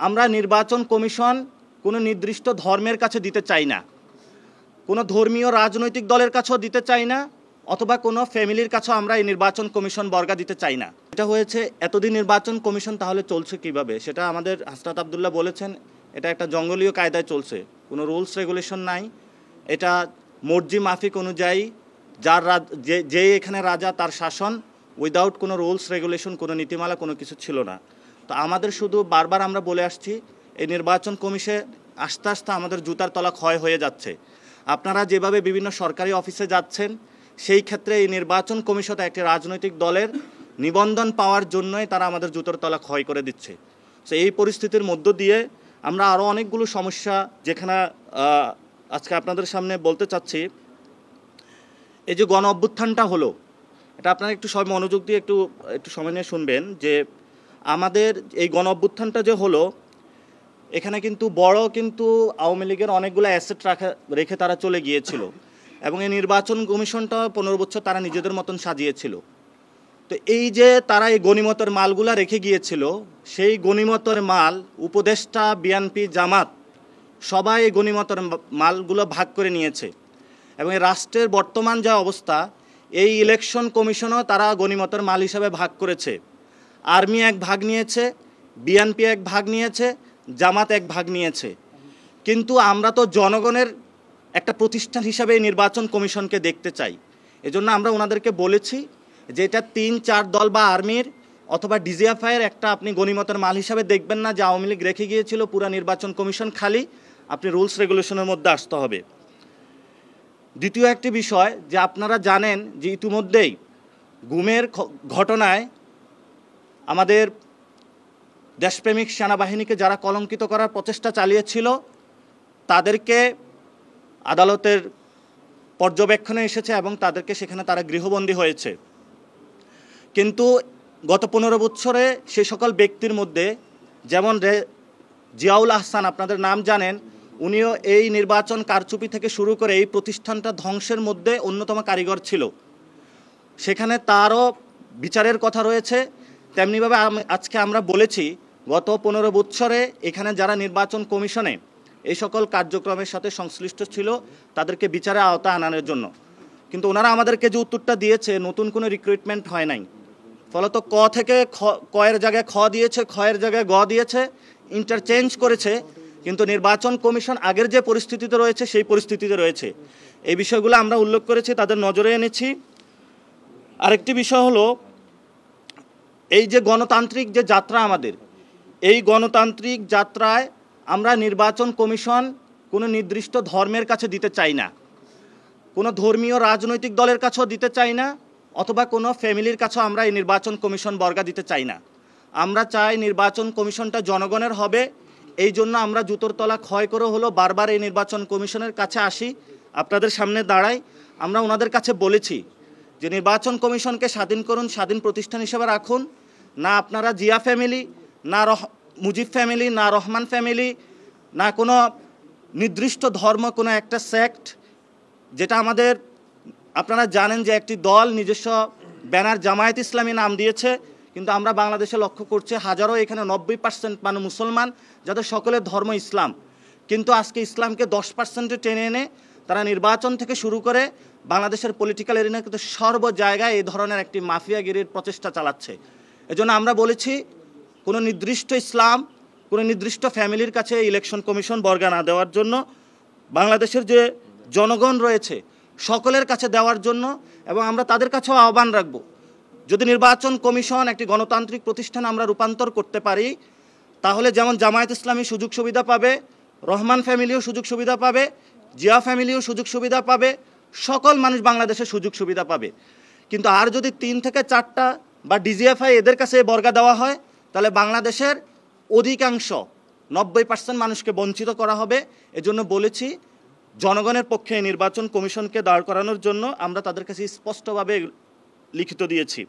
আমরা নির্বাচন কমিশন কোনো নির্দিষ্ট ধর্মের কাছে দিতে চাই না, কোনো ধর্মীয় রাজনৈতিক দলের কাছেও দিতে চাই না, অথবা কোনো ফ্যামিলির কাছেও আমরা এই নির্বাচন কমিশন বর্গা দিতে চাই না। এটা হয়েছে এতদিন নির্বাচন কমিশন তাহলে চলছে কিভাবে, সেটা আমাদের হাসনাত আবদুল্লাহ বলেছেন। এটা একটা জঙ্গলীয় কায়দায় চলছে, কোনো রুলস রেগুলেশন নাই। এটা মর্জি মাফিক অনুযায়ী যে এখানে রাজা তার শাসন, উইদাউট কোনো রুলস রেগুলেশন, কোনো নীতিমালা, কোনো কিছু ছিল না। তো আমাদের শুধু বারবার আমরা বলে আসছি, এই নির্বাচন কমিশন আস্তে আস্তে আমাদের জুতার তলা ক্ষয় হয়ে যাচ্ছে। আপনারা যেভাবে বিভিন্ন সরকারি অফিসে যাচ্ছেন, সেই ক্ষেত্রে এই নির্বাচন কমিশন একটি রাজনৈতিক দলের নিবন্ধন পাওয়ার জন্যই তারা আমাদের জুতার তলা ক্ষয় করে দিচ্ছে। তো এই পরিস্থিতির মধ্য দিয়ে আমরা আরও অনেকগুলো সমস্যা, যেখানে আজকে আপনাদের সামনে বলতে চাচ্ছি, এই যে গণ অভ্যুত্থানটা হলো, এটা আপনারা একটু সবাই মনোযোগ দিয়ে একটু সময় নিয়ে শুনবেন। যে আমাদের এই গণ অভ্যুত্থানটা যে হলো, এখানে কিন্তু আওয়ামী লীগের অনেকগুলো অ্যাসেট রেখে তারা চলে গিয়েছিল, এবং এই নির্বাচন কমিশনটা 15 বছর তারা নিজেদের মতন সাজিয়েছিল। তো এই যে তারা এই গনিমতের মালগুলা রেখে গিয়েছিল, সেই গনিমতের মাল উপদেষ্টা, বিএনপি, জামাত সবাই এই গনিমতের মালগুলো ভাগ করে নিয়েছে। এবং এই রাষ্ট্রের বর্তমান যা অবস্থা, এই ইলেকশন কমিশনও তারা গনিমতের মাল হিসাবে ভাগ করেছে। আর্মি এক ভাগ নিয়েছে, বিএনপি এক ভাগ নিয়েছে, জামাত এক ভাগ নিয়েছে। কিন্তু আমরা তো জনগণের একটা প্রতিষ্ঠান হিসাবে এই নির্বাচন কমিশনকে দেখতে চাই। এজন্য আমরা ওনাদেরকে বলেছি যে এটা 3-4 দল বা আর্মির অথবা ডিজিএফআইয়ের একটা আপনি গনিমতের মাল হিসাবে দেখবেন না, যে আওয়ামী লীগ রেখে গিয়েছিল পুরা নির্বাচন কমিশন খালি, আপনি রুলস রেগুলেশনের মধ্যে আসতে হবে। দ্বিতীয় একটি বিষয়, যে আপনারা জানেন যে ইতিমধ্যেই গুমের ঘটনায় আমাদের দেশপ্রেমিক সেনাবাহিনীকে যারা কলঙ্কিত করার প্রচেষ্টা চালিয়েছিল, তাদেরকে আদালতের পর্যবেক্ষণে এসেছে এবং তাদেরকে সেখানে তারা গৃহবন্দী হয়েছে। কিন্তু গত 15 বছরে সে সকল ব্যক্তির মধ্যে, যেমন জিয়াউল আহসান, আপনাদের নাম জানেন, উনিও এই নির্বাচন কারচুপি থেকে শুরু করে এই প্রতিষ্ঠানটা ধ্বংসের মধ্যে অন্যতম কারিগর ছিল। সেখানে তারও বিচারের কথা রয়েছে। তেমনিভাবে আজকে আমরা বলেছি, গত 15 বছরে এখানে যারা নির্বাচন কমিশনে এই সকল কার্যক্রমের সাথে সংশ্লিষ্ট ছিল, তাদেরকে বিচারে আওতা আনার জন্য। কিন্তু ওনারা আমাদেরকে যে উত্তরটা দিয়েছে, নতুন কোনো রিক্রুটমেন্ট হয় নাই, ফলত ক থেকে কয়ের জায়গায় খ দিয়েছে, খয়ের জায়গায় গ দিয়েছে, ইন্টারচেঞ্জ করেছে। কিন্তু নির্বাচন কমিশন আগের যে পরিস্থিতিতে রয়েছে সেই পরিস্থিতিতে রয়েছে। এই বিষয়গুলো আমরা উল্লেখ করেছি, তাদের নজরে এনেছি। আরেকটি বিষয় হলো, এই যে গণতান্ত্রিক যে যাত্রা আমাদের, এই গণতান্ত্রিক যাত্রায় আমরা নির্বাচন কমিশন কোনো নির্দিষ্ট ধর্মের কাছে দিতে চাই না, কোনো ধর্মীয় রাজনৈতিক দলের কাছেও দিতে চাই না, অথবা কোনো ফ্যামিলির কাছেও আমরা এই নির্বাচন কমিশন বর্গা দিতে চাই না। আমরা চাই নির্বাচন কমিশনটা জনগণের হবে। এই জন্য আমরা জুতোর তলা ক্ষয় করে হলো বারবার এই নির্বাচন কমিশনের কাছে আসি, আপনাদের সামনে দাঁড়াই। আমরা ওনাদের কাছে বলেছি যে নির্বাচন কমিশনকে স্বাধীন করুন, স্বাধীন প্রতিষ্ঠান হিসেবে রাখুন। না আপনারা জিয়া ফ্যামিলি, না মুজিব ফ্যামিলি, না রহমান ফ্যামিলি, না কোনো নির্দিষ্ট ধর্ম, কোনো একটা সেক্ট, যেটা আমাদের আপনারা জানেন যে একটি দল নিজস্ব ব্যানার জামায়াত ইসলামী নাম দিয়েছে, কিন্তু আমরা বাংলাদেশে লক্ষ্য করছি হাজারো, এখানে 90% মানুষ মুসলমান, যাদের সকলের ধর্ম ইসলাম। কিন্তু আজকে ইসলামকে 10%-এ টেনে এনে তারা নির্বাচন থেকে শুরু করে বাংলাদেশের পলিটিক্যাল এরিনা কিন্তু সর্ব জায়গায় এই ধরনের একটি মাফিয়াগিরির প্রচেষ্টা চালাচ্ছে। এজন্য আমরা বলেছি, কোনো নির্দিষ্ট ইসলাম, কোনো নির্দিষ্ট ফ্যামিলির কাছে ইলেকশন কমিশন বর্গা না দেওয়ার জন্য, বাংলাদেশের যে জনগণ রয়েছে সকলের কাছে দেওয়ার জন্য। এবং আমরা তাদের কাছেও আহ্বান রাখব, যদি নির্বাচন কমিশন একটি গণতান্ত্রিক প্রতিষ্ঠান আমরা রূপান্তর করতে পারি, তাহলে যেমন জামায়াত ইসলামী সুযোগ সুবিধা পাবে, রহমান ফ্যামিলিও সুযোগ সুবিধা পাবে, জিয়া ফ্যামিলিও সুযোগ সুবিধা পাবে, সকল মানুষ বাংলাদেশে সুযোগ সুবিধা পাবে। কিন্তু আর যদি 3 থেকে 4টা বা ডিজিএফআই এদের কাছে বর্গা দেওয়া হয়, তাহলে বাংলাদেশের অধিকাংশ 90% মানুষকে বঞ্চিত করা হবে। এজন্য বলেছি, জনগণের পক্ষে নির্বাচন কমিশনকে দাঁড় করানোর জন্য আমরা তাদের কাছে স্পষ্টভাবে লিখিত দিয়েছি।